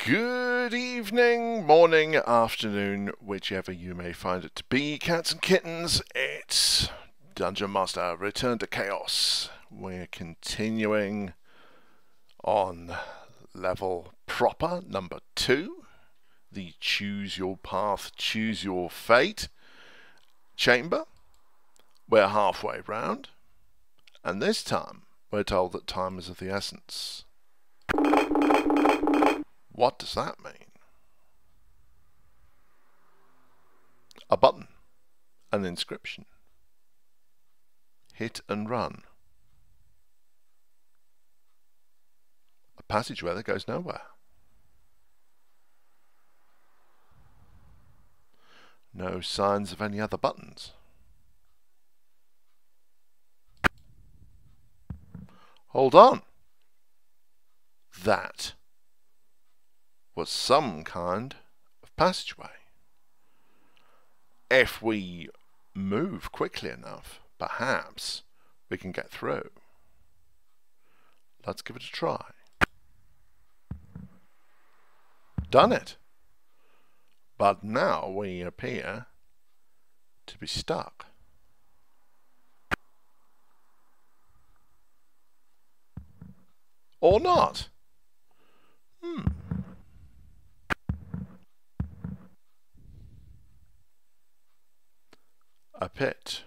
Good evening, morning, afternoon, whichever you may find it to be, cats and kittens. It's Dungeon Master Return to Chaos. We're continuing on level proper number 2, the Choose Your Path, Choose Your Fate chamber. We're halfway round, and this time we're told that time is of the essence. What does that mean? A button, an inscription, hit and run, a passageway that goes nowhere, no signs of any other buttons. Hold on, that was some kind of passageway. If we move quickly enough, perhaps we can get through. Let's give it a try. Done it. But now we appear to be stuck. Or not. A pit.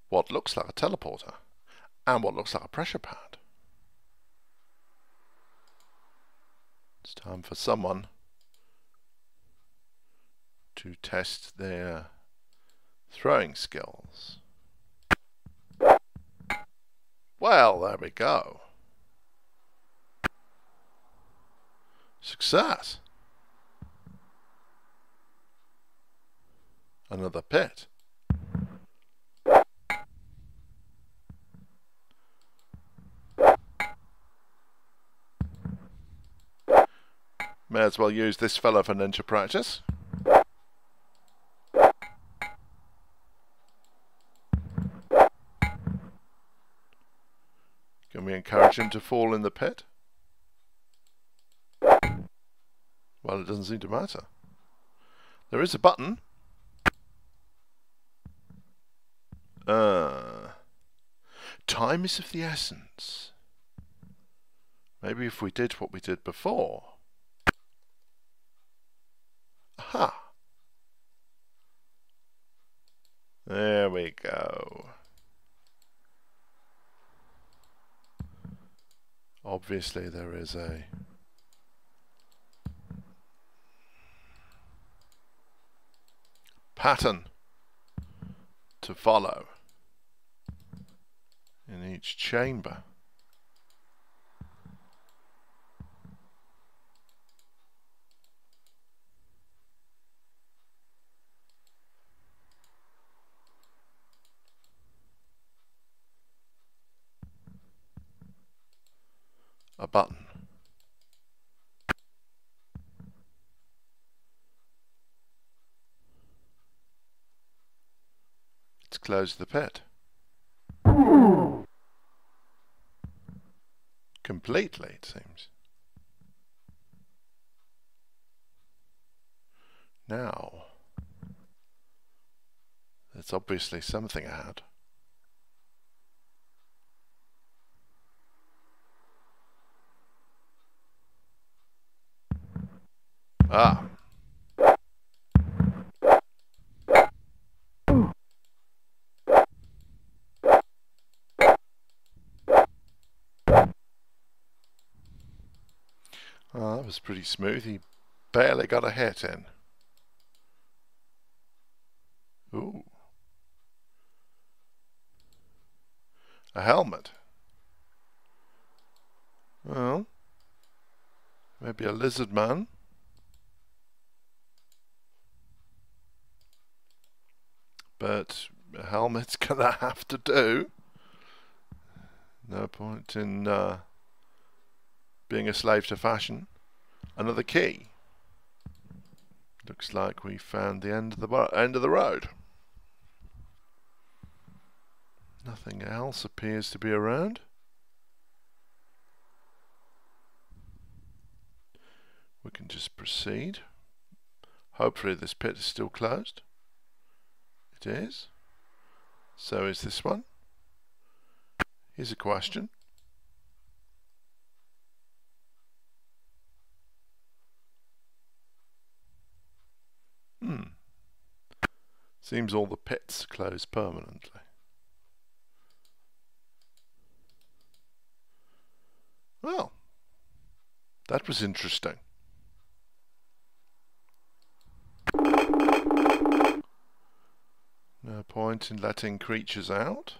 What looks like a teleporter, and what looks like a pressure pad. It's time for someone to test their throwing skills. Well, there we go. Success. Another pit. May as well use this fella for ninja practice. Can we encourage him to fall in the pit? Well, it doesn't seem to matter. There is a button. Time is of the essence. Maybe if we did what we did before. Aha! There we go. Obviously there is a pattern to follow in each chamber. A button. It's closed the pit. Completely, it seems. Now, there's obviously something ahead. Ah. Oh, that was pretty smooth. He barely got a hit in. Ooh. A helmet. Well, maybe a lizard man. But a helmet's gonna have to do. No point in being a slave to fashion. Another key. Looks like we found the end of the road. Nothing else appears to be around. We can just proceed. Hopefully this pit is still closed. It is. So is this one. Here's a question. Seems all the pits close permanently. Well, that was interesting. No point in letting creatures out.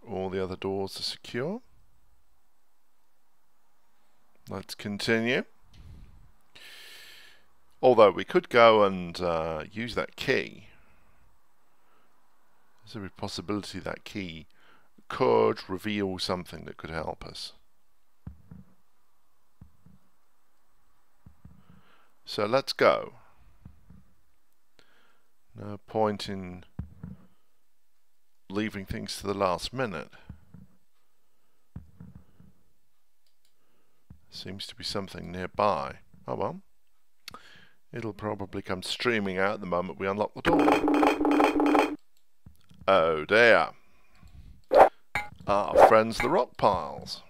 All the other doors are secure. Let's continue. Although we could go and use that key. There's every possibility that key could reveal something that could help us. So let's go. No point in leaving things to the last minute. Seems to be something nearby. Oh well. It'll probably come streaming out the moment we unlock the door. Oh dear. Our friends the rock piles.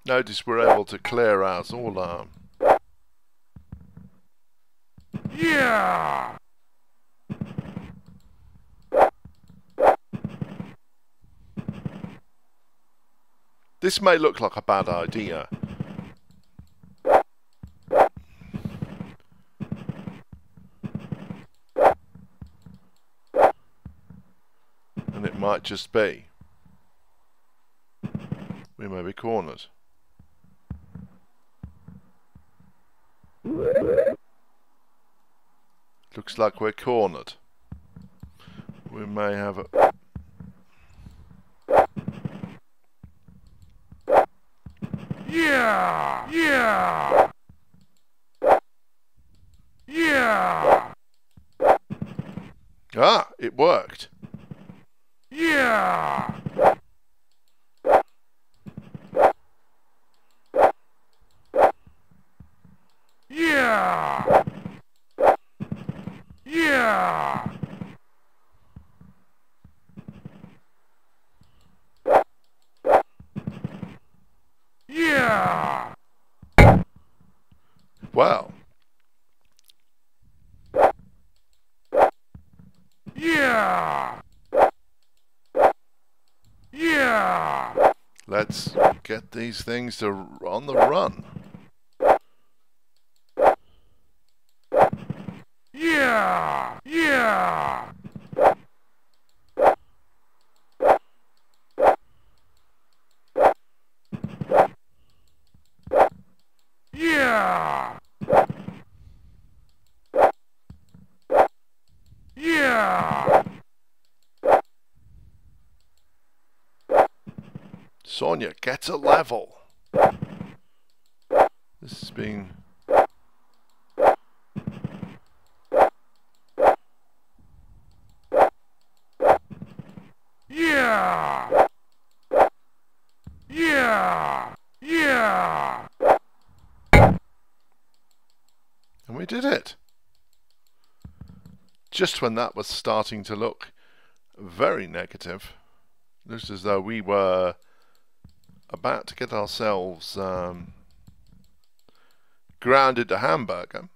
Notice we're able to clear out all our... Yeah! This may look like a bad idea. And it might just be. We may be cornered. Looks like we're cornered. We may have a... Yeah! Yeah! Yeah! Ah, it worked. Yeah! Yeah! Yeah! Yeah! Well. Yeah! Yeah! Let's get these things to on the run. Yeah! Yeah! Yeah! Yeah! Sonia gets a level. This has been... Yeah! Yeah! Yeah! And we did it. Just when that was starting to look very negative, looks as though we were about to get ourselves grounded to hamburger.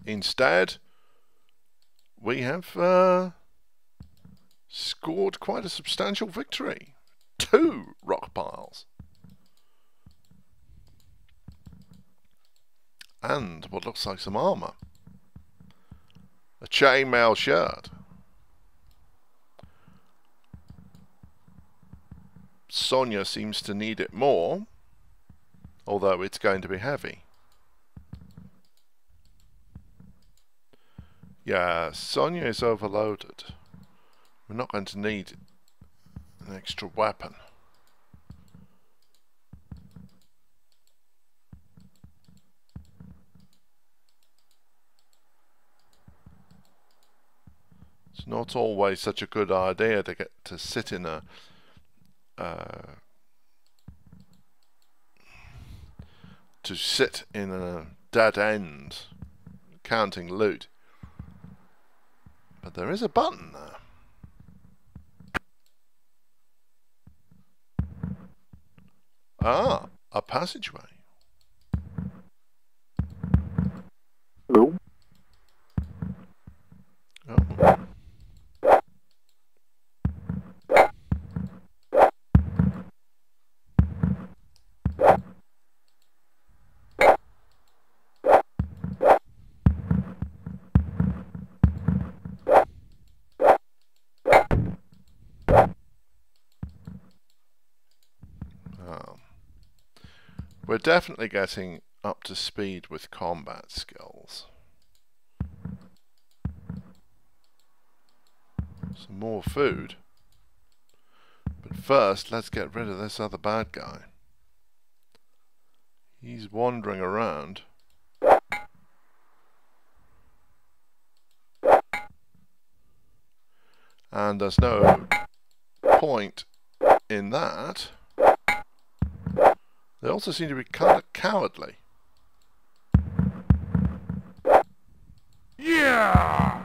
Instead, we have scored quite a substantial victory. 2 rock piles. And what looks like some armour. A chainmail shirt. Sonia seems to need it more, although it's going to be heavy. Yeah, Sonia is overloaded. We're not going to need an extra weapon. It's not always such a good idea to get to sit in a dead end counting loot. But there is a button there. Ah, a passageway. No. Oh. We're definitely getting up to speed with combat skills. Some more food. But first, let's get rid of this other bad guy. He's wandering around. And there's no point in that. They also seem to be kind of cowardly. Yeah!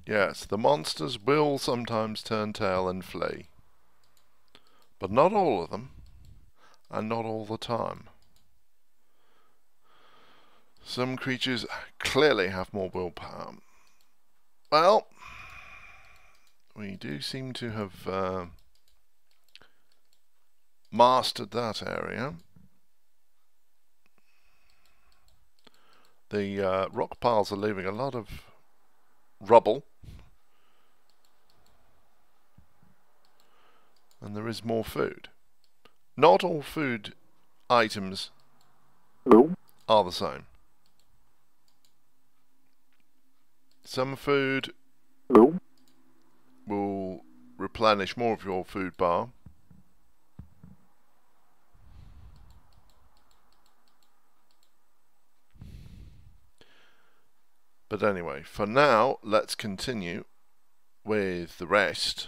Yes, the monsters will sometimes turn tail and flee. But not all of them, and not all the time. Some creatures clearly have more willpower. Well, we do seem to have mastered that area. The rock piles are leaving a lot of rubble. And there is more food. Not all food items are the same. Some food will replenish more of your food bar. But anyway, for now, let's continue with the rest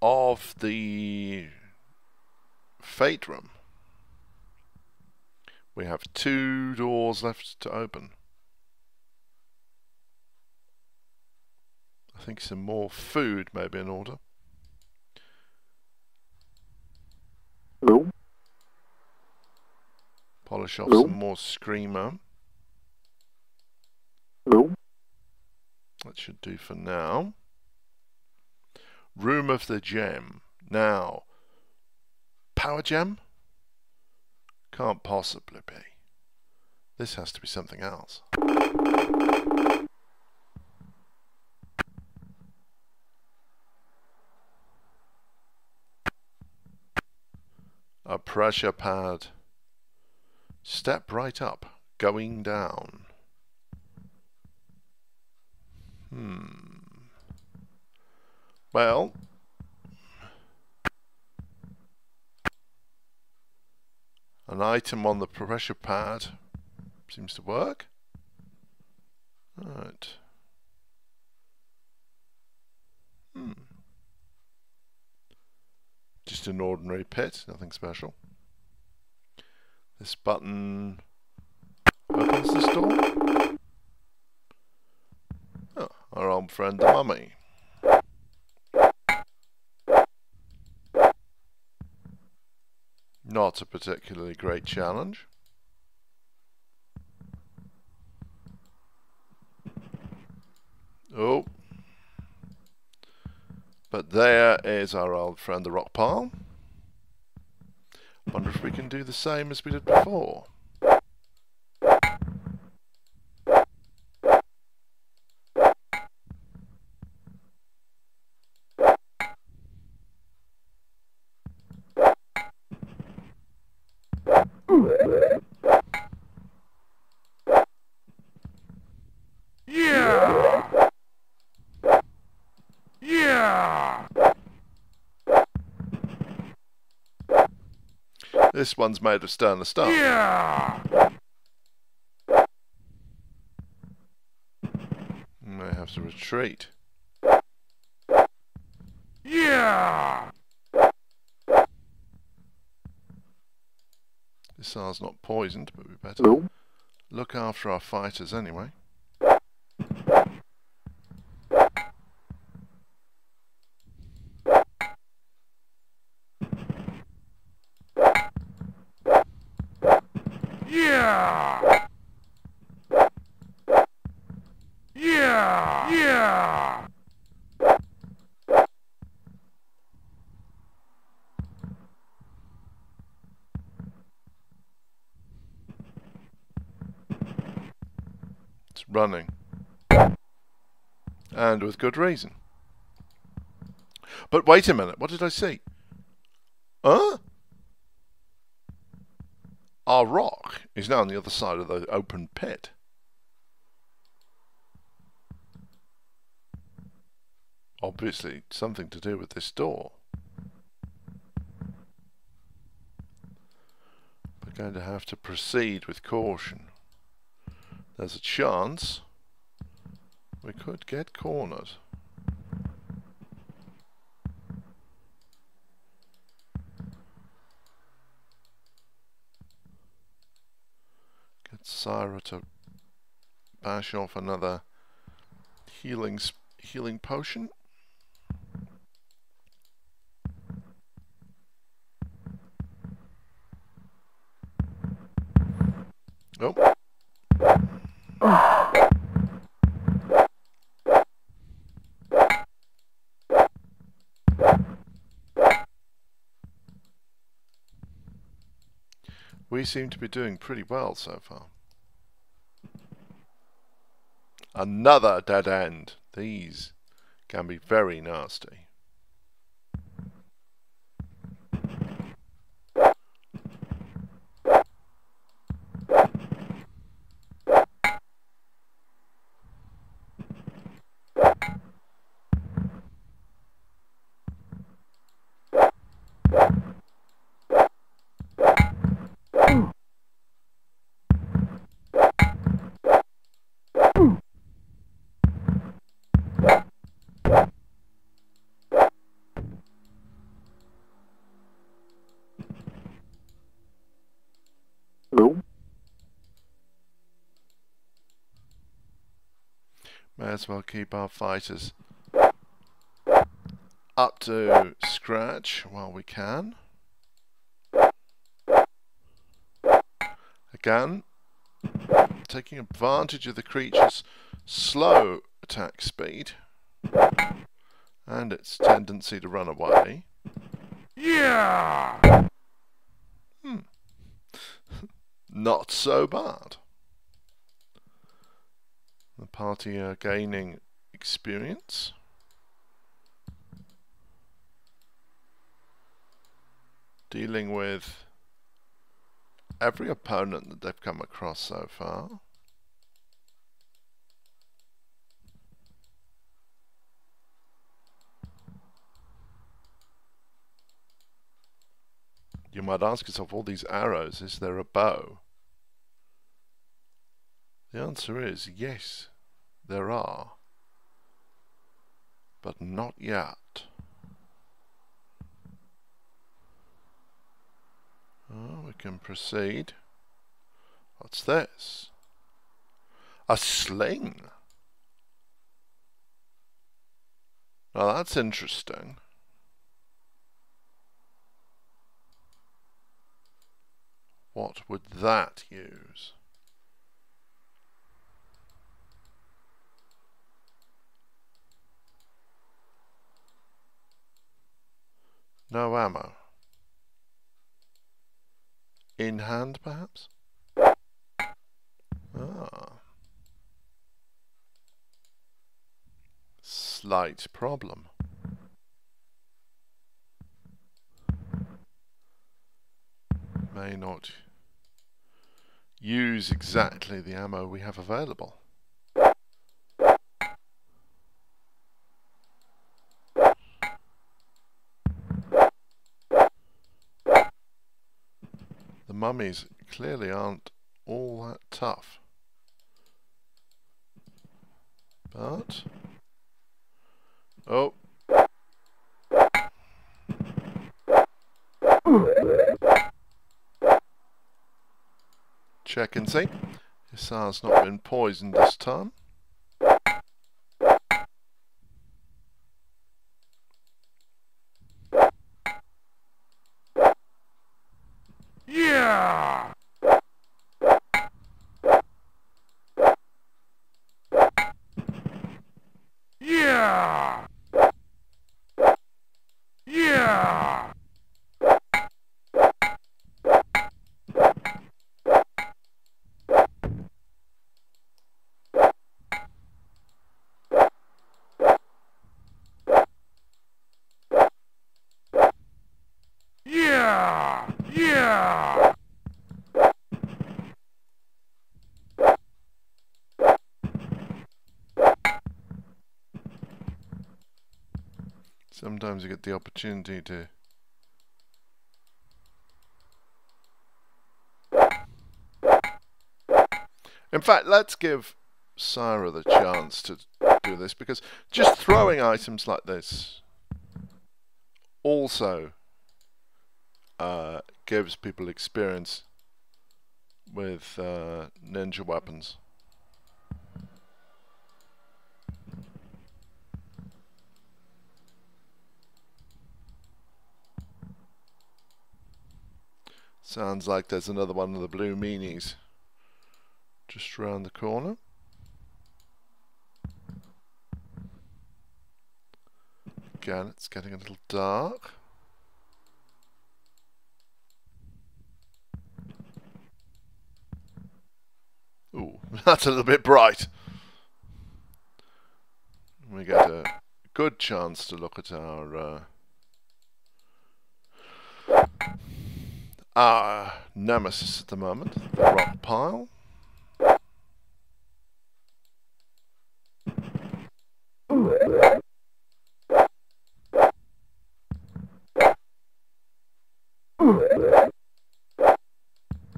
of the Fate Room. We have 2 doors left to open. I think some more food may be in order. Polish off some more Screamer. That should do for now. Room of the Gem. Now, Power Gem? Can't possibly be. This has to be something else. A pressure pad. Step right up, going down. Well, an item on the pressure pad seems to work. Right. Just an ordinary pit, nothing special. This button opens this door. Oh, our old friend the mummy. Not a particularly great challenge. Oh. But there is our old friend the rock pile. Wonder if we can do the same as we did before. This one's made of stainless steel. May have to retreat. Missile's not poisoned, but we better look after our fighters anyway. It's running. And with good reason. But wait a minute, what did I see? Huh? Our rock is now on the other side of the open pit. Obviously, something to do with this door. We're going to have to proceed with caution. There's a chance we could get cornered. Get Syra to bash off another healing potion. Oh. We seem to be doing pretty well so far. Another dead end. These can be very nasty. May as well keep our fighters up to scratch while we can. Again, taking advantage of the creature's slow attack speed and its tendency to run away. Not so bad. The party are gaining experience. Dealing with every opponent that they've come across so far. You might ask yourself, all these arrows, is there a bow? The answer is yes, there are, but not yet. Oh, we can proceed. What's this? A sling. Now that's interesting. What would that use? No ammo. In hand, perhaps? Ah. Slight problem. May not use exactly the ammo we have available. mummies clearly aren't all that tough. But... oh. Check and see. Hisar's not been poisoned this time. Yeah! Yeah! Yeah! Yeah! Yeah! Sometimes you get the opportunity to... in fact, let's give Syra the chance to do this, because just throwing items like this also gives people experience with ninja weapons. Sounds like there's another one of the blue meanies just round the corner. Again, it's getting a little dark. Ooh, that's a little bit bright. We get a good chance to look at our nemesis at the moment, the rock pile.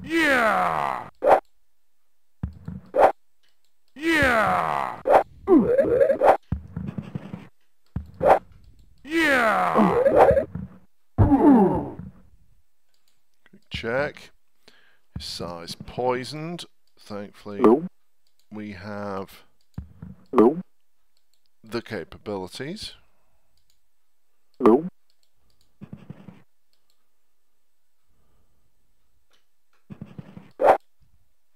Yeah! Yeah! Yeah! Quick check. His size poisoned. Thankfully, Hello? we have Hello? the capabilities. Hello?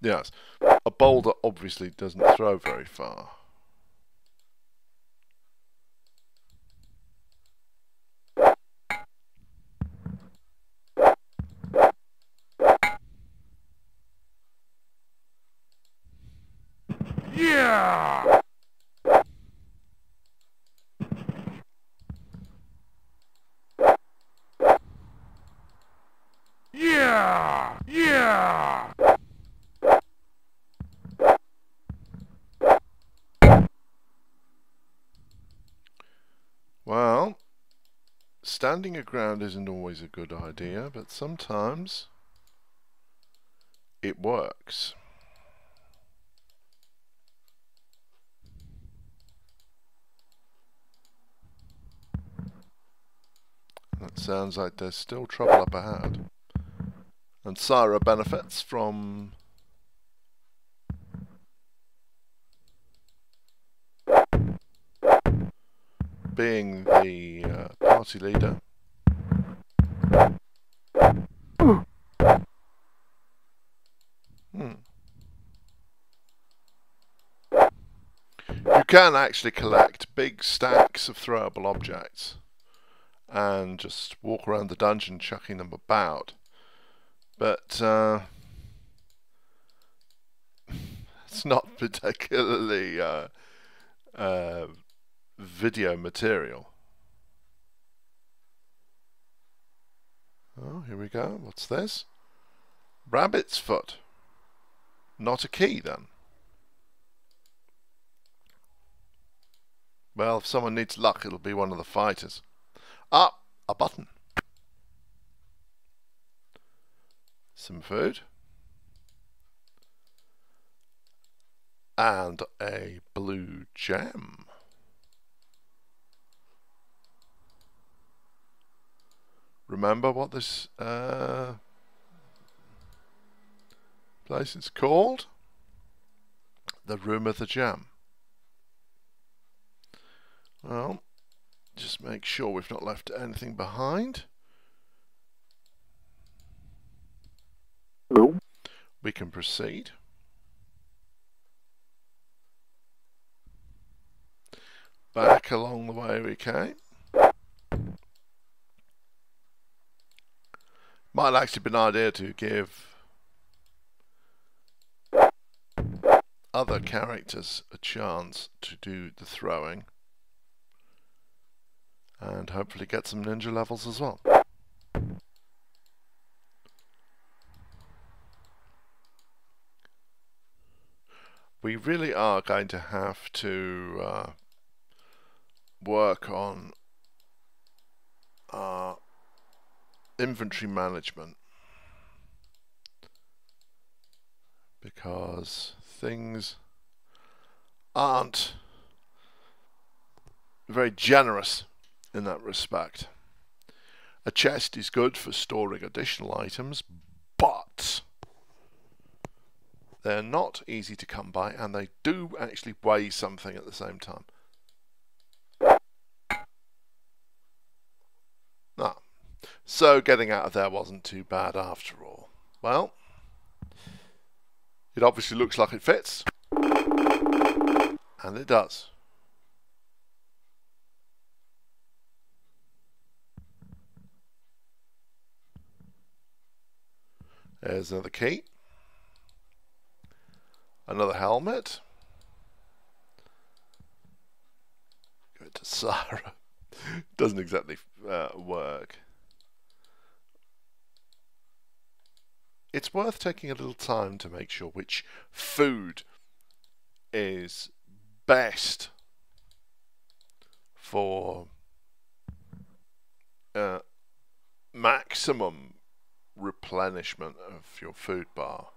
Yes, a boulder obviously doesn't throw very far. Yeah! Yeah! Yeah! Well, standing your ground isn't always a good idea, but sometimes it works. That sounds like there's still trouble up ahead. And Syra benefits from being the party leader. You can actually collect big stacks of throwable objects and just walk around the dungeon chucking them about. But it's not particularly video material. Oh, here we go. What's this? Rabbit's foot. Not a key, then. Well, if someone needs luck, it'll be one of the fighters. Ah, a button. some food, and a blue gem. Remember what this place is called? The Room of the Gem. Well, just make sure we've not left anything behind. No. We can proceed. Back along the way we came. Might actually be an idea to give other characters a chance to do the throwing and hopefully get some ninja levels as well. We really are going to have to work on our inventory management, because things aren't very generous in that respect. A chest is good for storing additional items, but they're not easy to come by, and they do actually weigh something at the same time. Ah, so getting out of there wasn't too bad after all. Well, it obviously looks like it fits, and it does. There's another key. Another helmet. Go to Sarah. Doesn't exactly work. It's worth taking a little time to make sure which food is best for maximum replenishment of your food bar.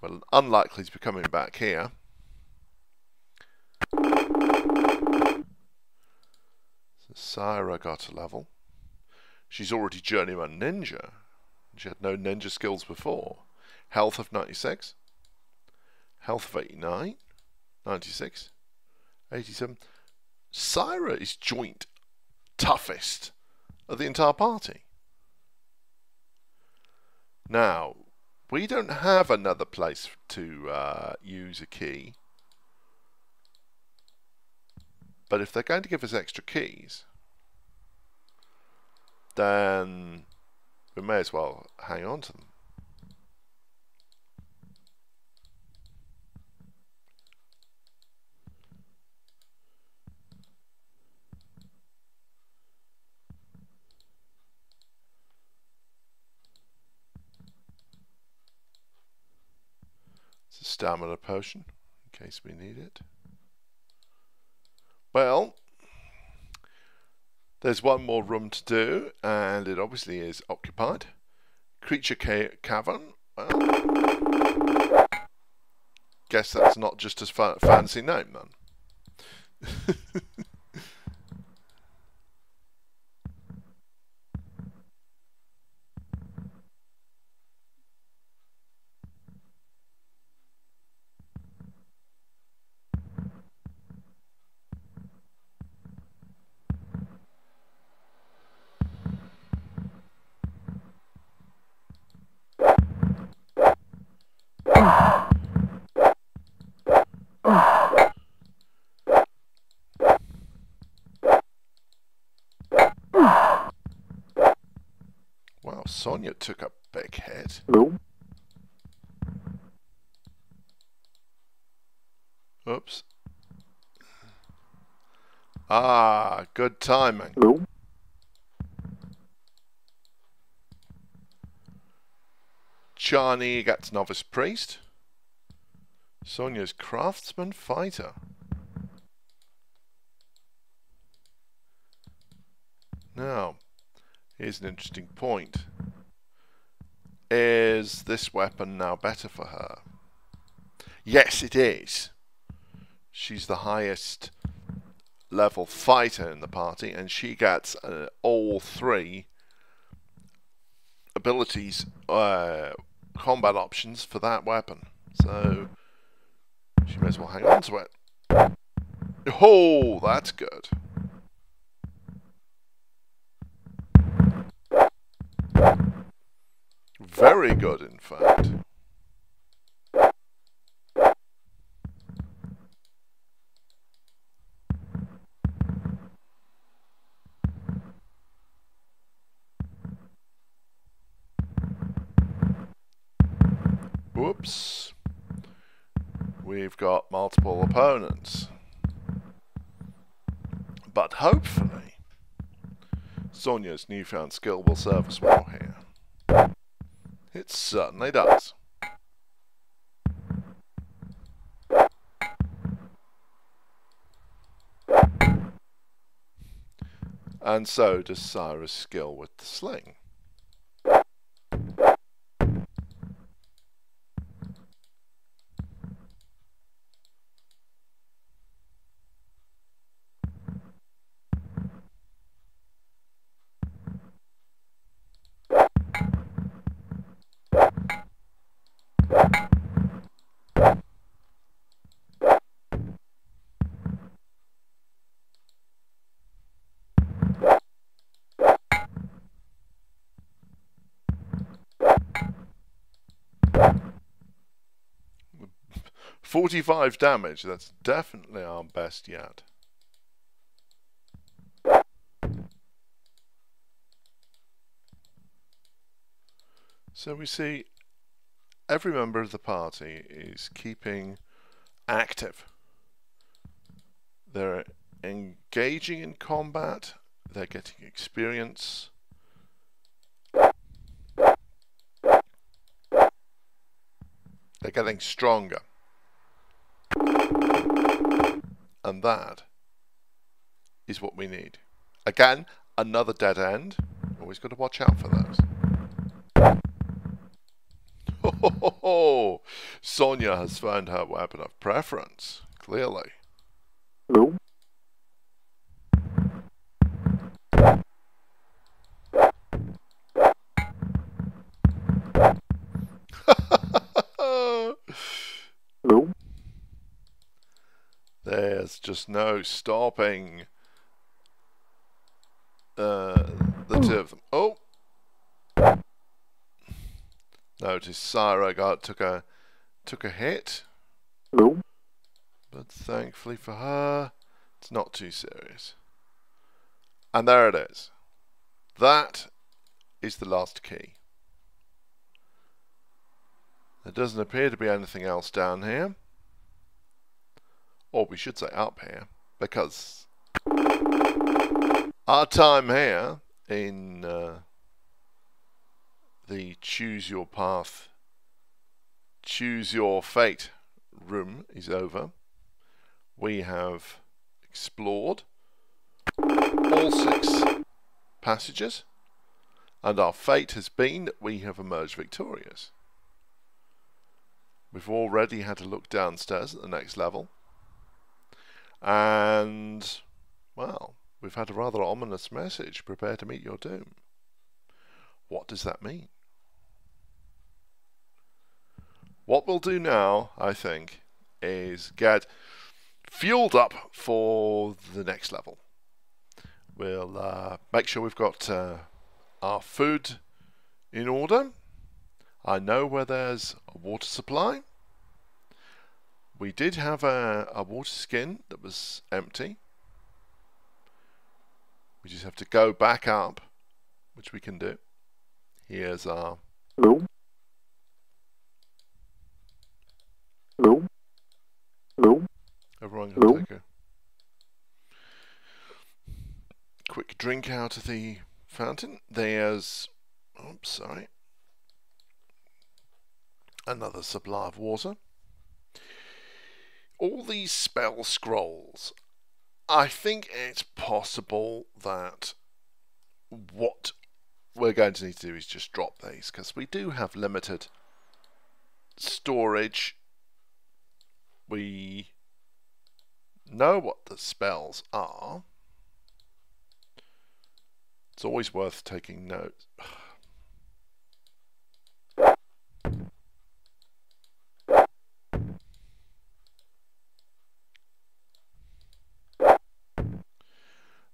Well, unlikely to be coming back here. So Syra got a level. She's already Journeyman Ninja. She had no ninja skills before. Health of 96. Health of 89. 96. 87. Syra is joint toughest of the entire party. Now, we don't have another place to use a key. But if they're going to give us extra keys, then we may as well hang on to them. It's a stamina potion, in case we need it. Well, there's one more room to do, and it obviously is occupied. Creature Cavern. Well, guess that's not just a fancy name then. Wow, Sonia took a big hit. No. Oops. Ah, good timing. No. Chani gets Novice Priest. Sonia's Craftsman Fighter. Now, here's an interesting point. Is this weapon now better for her? Yes, it is. She's the highest level fighter in the party, and she gets all three abilities, combat options for that weapon. So she may as well hang on to it. Oh, that's good. Very good, in fact. Whoops. We've got multiple opponents. But hopefully, Sonia's newfound skill will serve us well here. It certainly does. And so does Syra's skill with the sling. "45 damage, that's definitely our best yet. So we see every member of the party is keeping active. They're engaging in combat, they're getting experience. They're getting stronger. And that is what we need. Again, another dead end. Always got to watch out for those. Oh, Sonia has found her weapon of preference, clearly. No. No. There's just no stopping the two of them. Oh! Notice Syra took a hit, No. but thankfully for her, it's not too serious. And there it is. That is the last key. There doesn't appear to be anything else down here. Or we should say up here, because our time here in the Choose Your Path, Choose Your Fate room is over. We have explored all 6 passages, and our fate has been that we have emerged victorious. We've already had to look downstairs at the next level, and, well, we've had a rather ominous message: prepare to meet your doom. What does that mean? What we'll do now, I think, is get fueled up for the next level. We'll make sure we've got our food in order. I know where there's a water supply. We did have a water skin that was empty. We just have to go back up, which we can do. Here's our... No. No. No. Everyone can take a quick drink out of the fountain. There's... Oops, sorry. Another supply of water. All these spell scrolls. I think it's possible that what we're going to need to do is just drop these, because we do have limited storage. We know what the spells are. It's always worth taking notes.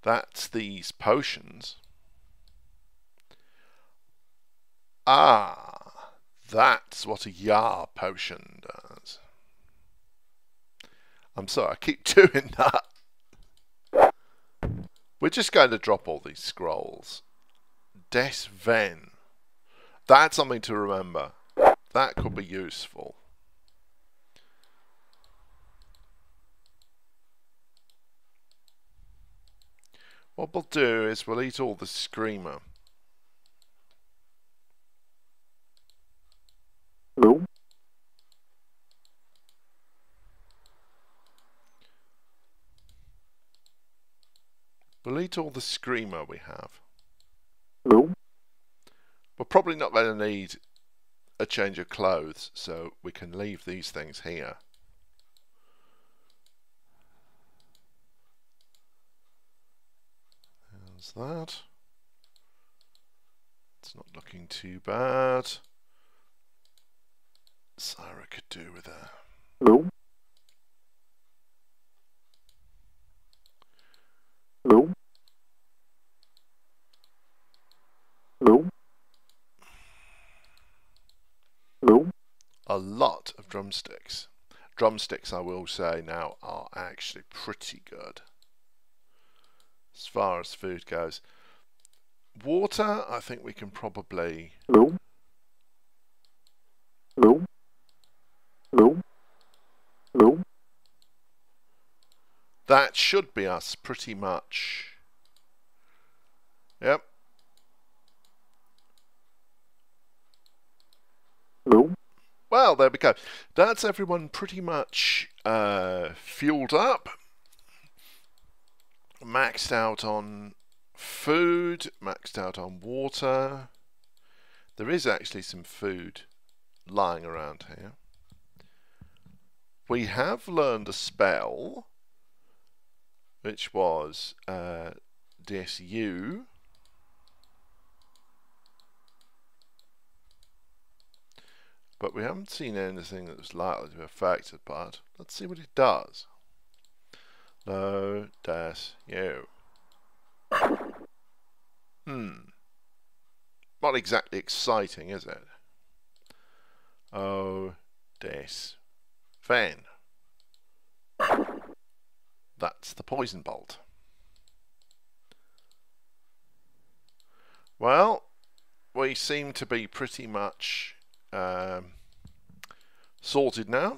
That's these potions. Ah, that's what a Yar potion does. I'm sorry, I keep doing that. We're just going to drop all these scrolls. Des Ven. That's something to remember. That could be useful. What we'll do is we'll eat all the Screamer. No. We'll eat all the Screamer we have. No. We're probably not going to need a change of clothes, so we can leave these things here. There's that. It's not looking too bad. Syra could do with that. No. No. No. No. A lot of drumsticks. Drumsticks, I will say now, are actually pretty good as far as food goes. Water, I think we can probably... No. No. No. No. That should be us pretty much. Yep. No. Well, there we go. That's everyone pretty much fueled up. Maxed out on food, maxed out on water. There is actually some food lying around here. We have learned a spell, which was DSU. But we haven't seen anything that was likely to affect it, but let's see what it does. No, das, you. Not exactly exciting, is it? Oh, des Ven. That's the poison bolt. Well, we seem to be pretty much sorted now.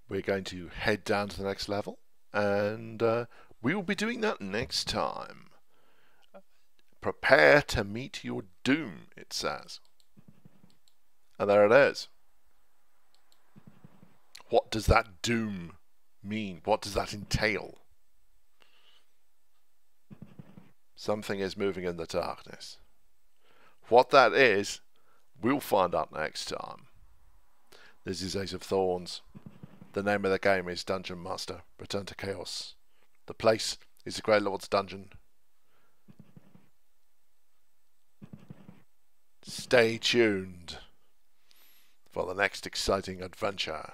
We're going to head down to the next level, and we will be doing that next time. Prepare to meet your doom, it says. And there it is. What does that doom mean? What does that entail? Something is moving in the darkness. What that is, we'll find out next time. This is Ace of Thorns. The name of the game is Dungeon Master, Return to Chaos. The place is the Grey Lord's Dungeon. Stay tuned for the next exciting adventure.